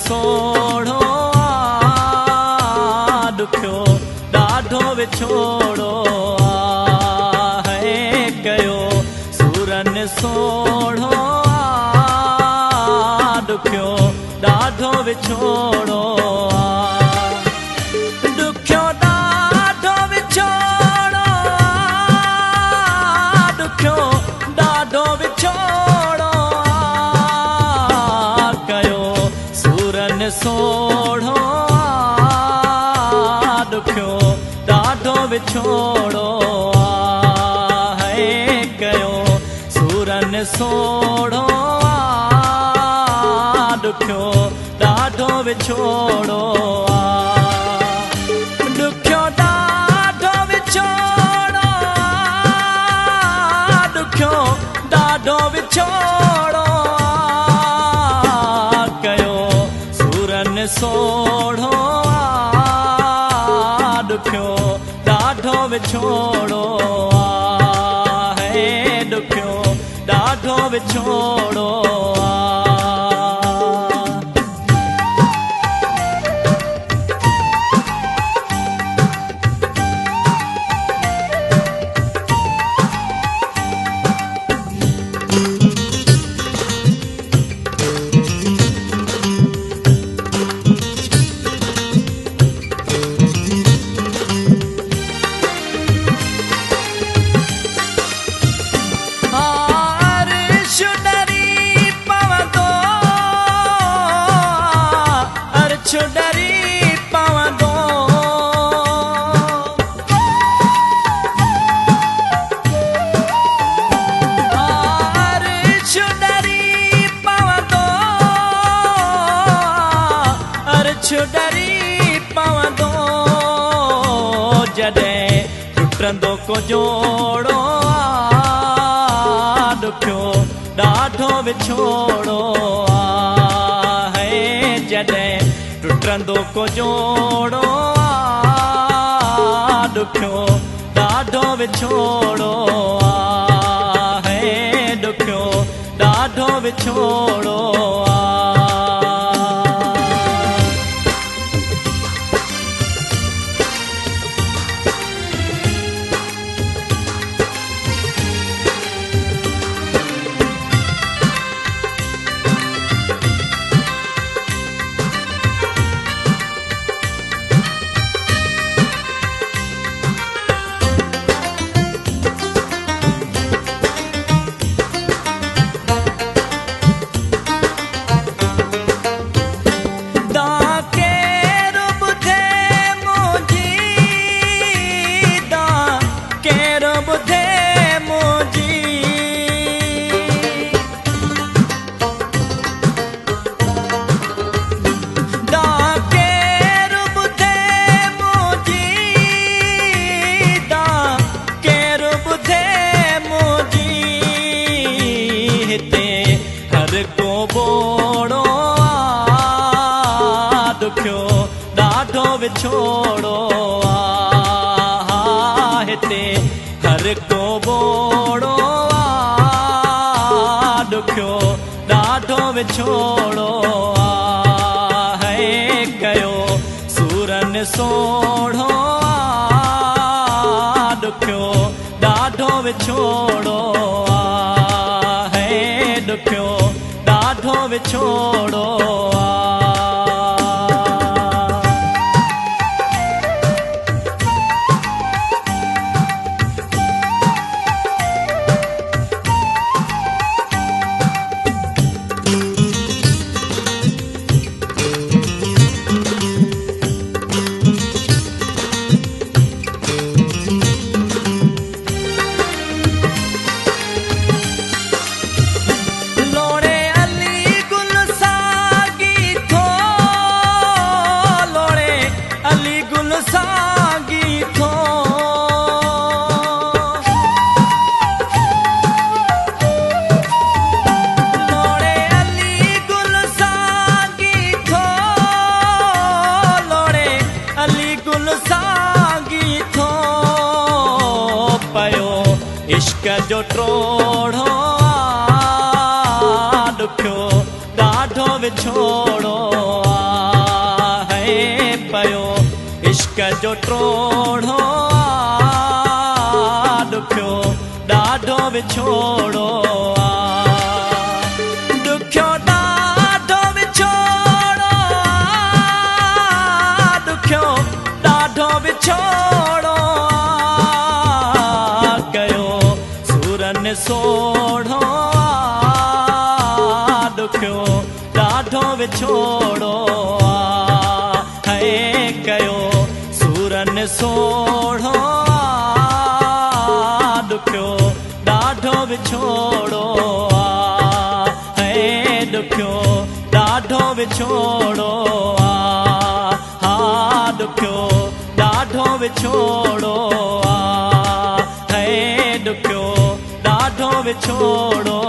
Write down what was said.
सोढ़ो ॾुखियो ॾाढो विछोड़ो है कयो सूरन सोढ़ो ॾुखियो ॾाढो विछोड़ो ॾुखियो ॾाढो विछोड़ो ॾुखियो ॾाढो विछोड़ो कयो सूरन सोढ़ो ॾुखियो ॾाढो विछोड़ो है कयो सूरन सोढ़ो ॾुखियो ॾाढो विछोड़ो ॾुखियो ॾाढो विछोड़ो ॾुखियो ॾाढो विछोड़ो कयो सूरन सोढ़ो ॾुखियो ॾाढो विछोड़ो है ॾुखियो ॾाढो विछोड़ो डरी पवंदो जॾहिं टुटंदो को जोड़ो ॾुखियो ॾाढो विछोड़ो है जॾहिं टुटंदो को जोड़ो ॾुखियो ॾाढो विछोड़ो है ॾुखियो ॾाढो विछोड़ो ॾुखियो ॾाढो विछोड़ो हिते हर को बोड़ो ॾुखियो ॾाढो विछोड़ो है कयो सूरन सोढ़ो ॾुखियो ॾाढो विछोड़ो है ॾुखियो ॾाढो विछोड़ो इश्क जो ट्रोड़ो ॾुखियो ॾाढो विछोड़ो टोड़ो दुखियो ॾाढो विछोड़ो दुखियो ॾाढो विछोड़ो दुखियो ॾाढो विछोड़ो कयो सूरन सोढ़ो दुखियो ॾाढो विछोड़ो है कयो सूरन सोढ़ो दुखियो ॾाढो विछोड़ो है दुखियो ॾाढो विछोड़ो हा दुखियो ॾाढो विछोड़ो है दुखियो ॾाढो विछोड़ो